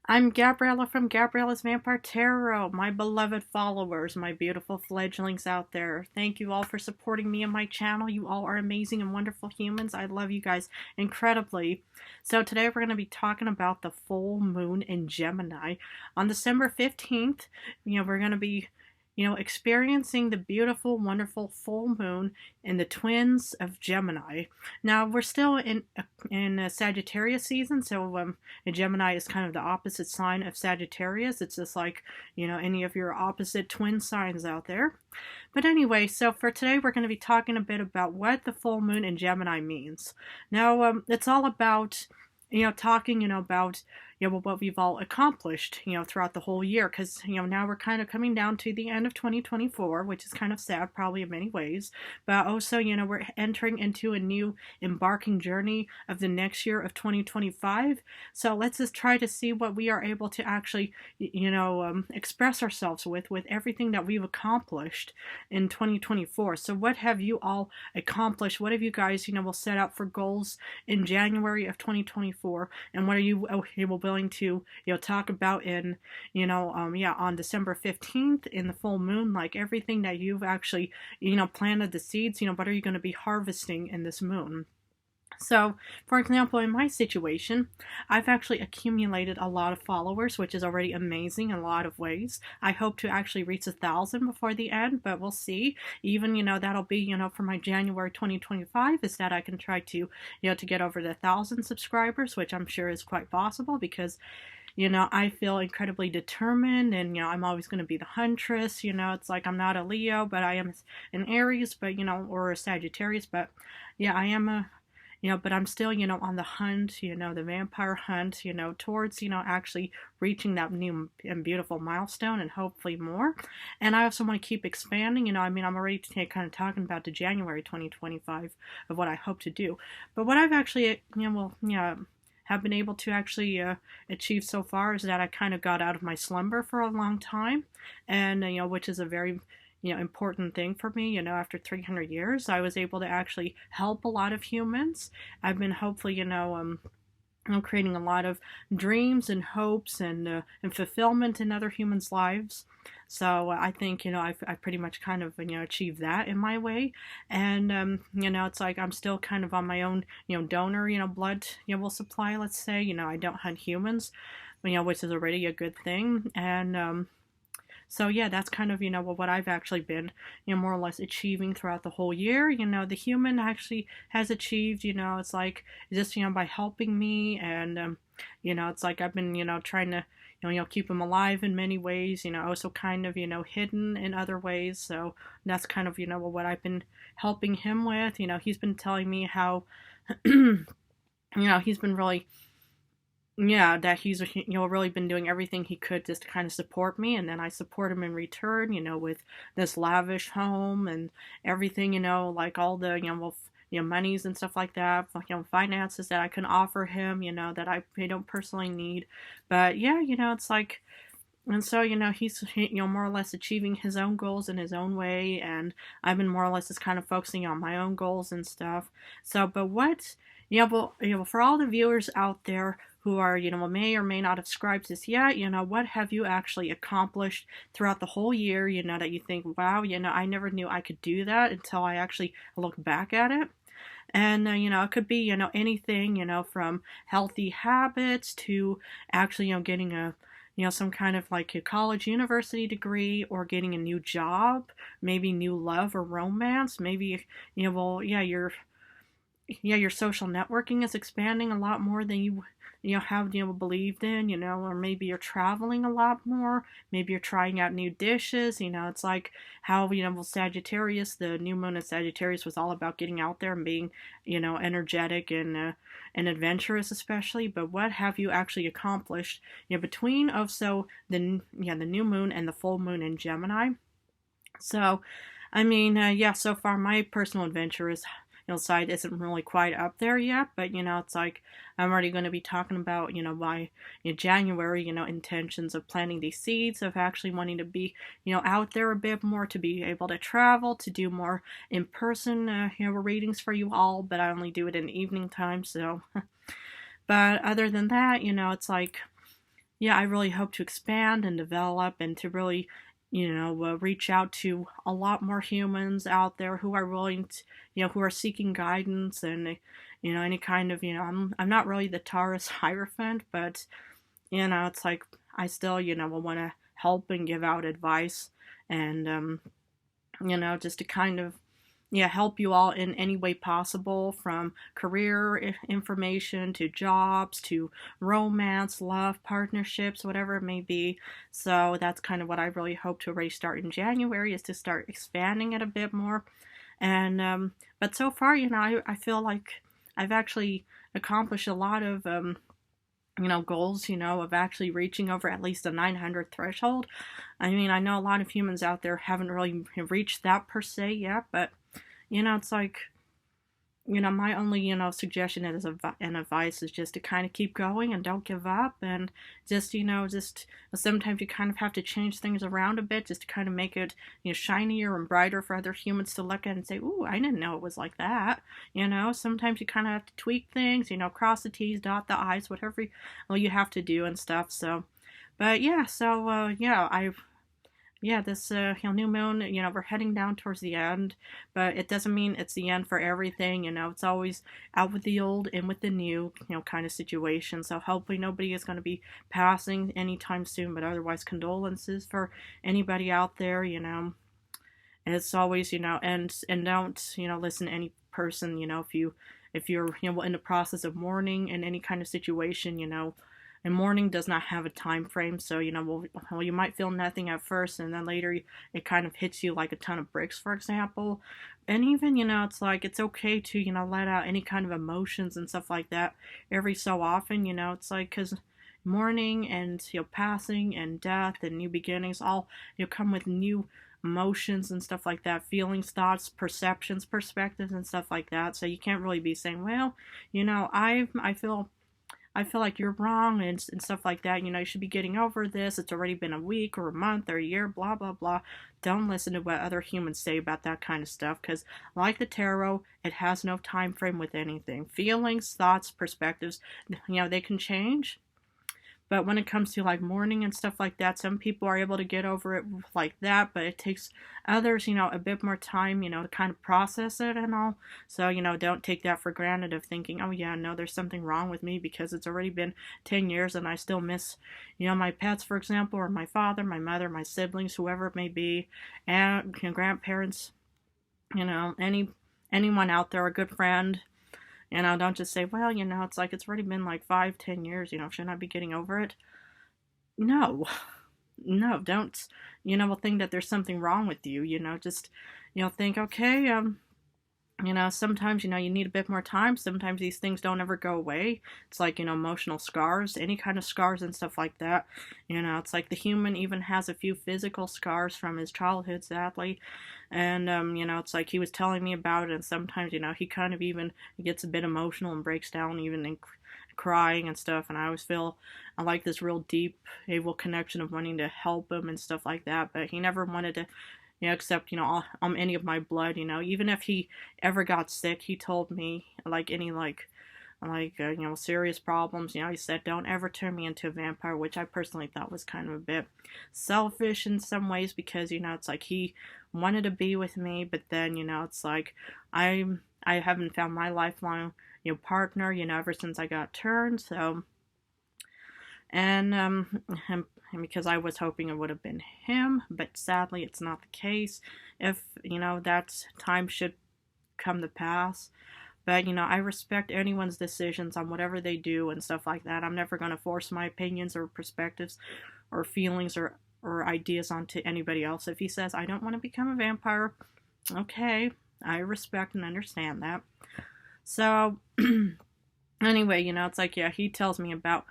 I'm Gabriella from Gabriella's Vampire Tarot, my beloved followers, my beautiful fledglings out there. Thank you all for supporting me and my channel. You all are amazing and wonderful humans. I love you guys incredibly. So today we're going to be talking about the full moon in Gemini. On December 15th, we're going to be experiencing the beautiful, wonderful full moon in the twins of Gemini. Now, we're still in a Sagittarius season, so Gemini is kind of the opposite sign of Sagittarius. It's just like, any of your opposite twin signs out there. But anyway, so for today, we're going to be talking a bit about what the full moon in Gemini means. Now, it's all about talking, about, what we've all accomplished, throughout the whole year. Because, now we're kind of coming down to the end of 2024, which is kind of sad, probably in many ways. But also, we're entering into a new embarking journey of the next year of 2025. So let's just try to see what we are able to actually, express ourselves with everything that we've accomplished in 2024. So what have you all accomplished? What have you guys, will set out for goals in January of 2024? And what are you willing to, talk about in, on December 15th in the full moon, like everything that you've actually, planted the seeds, what are you going to be harvesting in this moon? So, for example, in my situation, I've actually accumulated a lot of followers, which is already amazing in a lot of ways. I hope to actually reach 1,000 before the end, but we'll see. Even, that'll be, for my January 2025, is that I can try to, to get over the 1,000 subscribers, which I'm sure is quite possible because I feel incredibly determined and, I'm always going to be the huntress. It's like I'm not a Leo, but I am an Aries, but, or a Sagittarius, but yeah, I am a but I'm still, on the hunt, the vampire hunt, towards, actually reaching that new and beautiful milestone and hopefully more. And I also want to keep expanding, I'm already kind of talking about the January 2025 of what I hope to do. But what I've actually, have been able to actually achieve so far is that I kind of got out of my slumber for a long time, and, which is a very important thing for me. After 300 years, I was able to actually help a lot of humans. I've been hopefully, creating a lot of dreams and hopes and fulfillment in other humans' lives. So I think, I've pretty much kind of, achieved that in my way. And, it's like I'm still kind of on my own, donor, blood, supply, let's say. I don't hunt humans, which is already a good thing. And, so yeah, that's kind of, what I've actually been, more or less achieving throughout the whole year. The human actually has achieved, it's like just, by helping me. And, it's like I've been, trying to, keep him alive in many ways, also kind of, hidden in other ways. So that's kind of, what I've been helping him with. He's been telling me how, he's been really, that he's, really been doing everything he could just to kind of support me, and then I support him in return, with this lavish home and everything, like all the, monies and stuff like that, finances that I can offer him, that I don't personally need. But yeah, it's like, and so, he's, more or less achieving his own goals in his own way, and I've been more or less just kind of focusing on my own goals and stuff. So, but what, for all the viewers out there who are, may or may not have subscribed to this yet, what have you actually accomplished throughout the whole year, that you think, wow, I never knew I could do that until I actually look back at it. And, it could be, anything, from healthy habits to actually, getting a, some kind of like a college university degree, or getting a new job, maybe new love or romance, maybe, your social networking is expanding a lot more than you have, believed in, or maybe you're traveling a lot more, maybe you're trying out new dishes, it's like how, Sagittarius, the new moon in Sagittarius was all about getting out there and being, energetic and adventurous especially. But what have you actually accomplished, between also the new moon and the full moon in Gemini? So, I mean, so far my personal adventure is, side isn't really quite up there yet, but, it's like I'm already going to be talking about, my January, intentions of planting these seeds, of actually wanting to be, out there a bit more, to be able to travel, to do more in-person, readings for you all, but I only do it in the evening time, so. But other than that, it's like, yeah, I really hope to expand and develop and to really, reach out to a lot more humans out there who are willing to, who are seeking guidance and, any kind of, I'm not really the Taurus Hierophant, but, it's like I still, will want to help and give out advice and, just to kind of, yeah, help you all in any way possible, from career information to jobs to romance, love, partnerships, whatever it may be. So that's kind of what I really hope to already start in January, is to start expanding it a bit more. And but so far, I feel like I've actually accomplished a lot of goals, of actually reaching over at least a 900 threshold. I mean, I know a lot of humans out there haven't really reached that per se yet, but it's like, my only, suggestion is and advice is just to kind of keep going and don't give up, and just, just sometimes you kind of have to change things around a bit just to kind of make it, shinier and brighter for other humans to look at and say, ooh, I didn't know it was like that. Sometimes you kind of have to tweak things, cross the T's, dot the I's, whatever you have to do and stuff. So, but yeah, so, this new moon, we're heading down towards the end, but it doesn't mean it's the end for everything. It's always out with the old, in with the new, kind of situation. So hopefully nobody is going to be passing anytime soon, but otherwise condolences for anybody out there. It's always, and don't, listen to any person, if you're, in the process of mourning in any kind of situation, and mourning does not have a time frame. So, well, you might feel nothing at first, and then later it kind of hits you like a ton of bricks, for example. And even, it's like, it's okay to, let out any kind of emotions and stuff like that every so often. It's like, because mourning and, passing and death and new beginnings all, come with new emotions and stuff like that, feelings, thoughts, perceptions, perspectives, and stuff like that. So you can't really be saying, well, I feel like you're wrong and stuff like that. You should be getting over this. It's already been a week or a month or a year, blah, blah, blah. Don't listen to what other humans say about that kind of stuff, because like the tarot, it has no time frame with anything. Feelings, thoughts, perspectives, they can change. But when it comes to like mourning and stuff like that, some people are able to get over it like that, but it takes others, a bit more time, to kind of process it and all. So, don't take that for granted of thinking, oh yeah, no, there's something wrong with me because it's already been 10 years and I still miss, my pets, for example, or my father, my mother, my siblings, whoever it may be, and grandparents, anyone out there, a good friend. Don't just say, well, it's like it's already been like 5, 10 years, shouldn't I be getting over it? No, no, don't, think that there's something wrong with you, just, think, okay, sometimes, you need a bit more time. Sometimes these things don't ever go away. It's like, emotional scars, any kind of scars and stuff like that. It's like the human even has a few physical scars from his childhood, sadly. And, it's like he was telling me about it, and sometimes, he kind of even gets a bit emotional and breaks down even in crying and stuff. And I always feel I like this real deep, able connection of wanting to help him and stuff like that. But he never wanted to, accept, any of my blood, even if he ever got sick, he told me, like, any, serious problems, he said, don't ever turn me into a vampire, which I personally thought was kind of a bit selfish in some ways, because, it's like he wanted to be with me, but then, it's like, I haven't found my lifelong, partner, ever since I got turned, so, and because I was hoping it would have been him, but sadly it's not the case. If, that time should come to pass. But, I respect anyone's decisions on whatever they do and stuff like that. I'm never going to force my opinions or perspectives or feelings or ideas onto anybody else. If he says, I don't want to become a vampire, okay, I respect and understand that. So, anyway, it's like, yeah, he tells me about,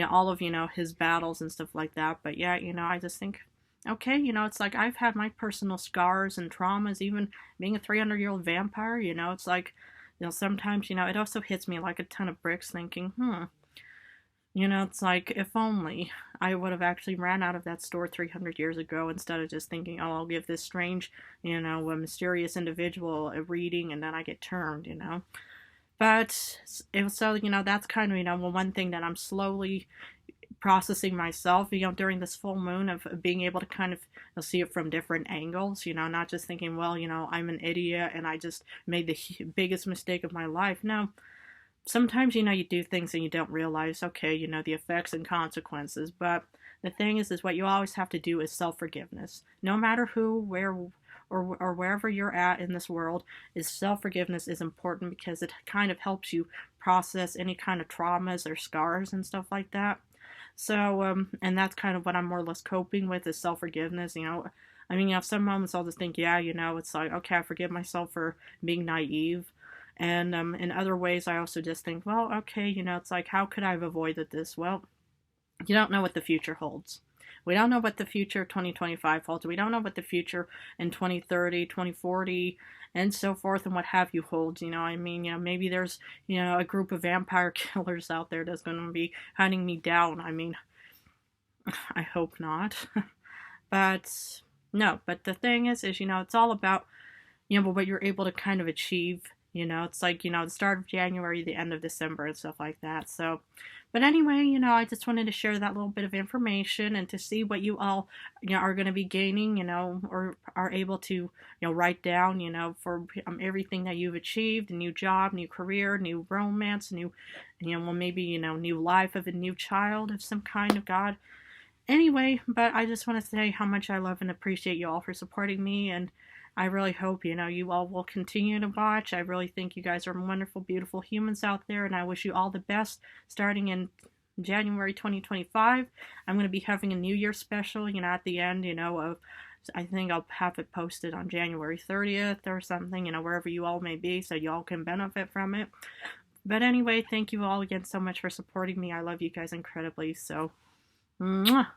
all of, his battles and stuff like that. But yeah, I just think, okay, it's like I've had my personal scars and traumas, even being a 300-year-old vampire, it's like, sometimes, it also hits me like a ton of bricks thinking, it's like, if only I would have actually ran out of that store 300 years ago instead of just thinking, oh, I'll give this strange, a mysterious individual a reading and then I get turned, But it was, so, that's kind of, one thing that I'm slowly processing myself, during this full moon, of being able to kind of see it from different angles, not just thinking, well, I'm an idiot and I just made the biggest mistake of my life. No, sometimes, you do things and you don't realize, okay, the effects and consequences. But the thing is what you always have to do is self-forgiveness. No matter who, where, or wherever you're at in this world, is self-forgiveness is important, because it kind of helps you process any kind of traumas or scars and stuff like that. So, and that's kind of what I'm more or less coping with, is self-forgiveness. Some moments I'll just think, yeah, it's like, okay, I forgive myself for being naive. And in other ways, I also just think, well, okay, it's like, how could I have avoided this? Well, you don't know what the future holds. We don't know what the future of 2025 holds. We don't know what the future in 2030, 2040, and so forth and what have you holds. Maybe there's, a group of vampire killers out there that's going to be hunting me down. I hope not. But no, but the thing is, it's all about, what you're able to kind of achieve. It's like, the start of January, the end of December, and stuff like that. So, but anyway, I just wanted to share that little bit of information, and to see what you all, are going to be gaining, or are able to, write down, for everything that you've achieved: a new job, new career, new romance, new, well, maybe, new life of a new child of some kind of God. Anyway, but I just want to say how much I love and appreciate you all for supporting me, and I really hope, you all will continue to watch. I really think you guys are wonderful, beautiful humans out there, and I wish you all the best starting in January 2025. I'm going to be having a New Year special, at the end, of, I think I'll have it posted on January 30th or something, wherever you all may be, so you all can benefit from it. But anyway, thank you all again so much for supporting me. I love you guys incredibly, so, mwah!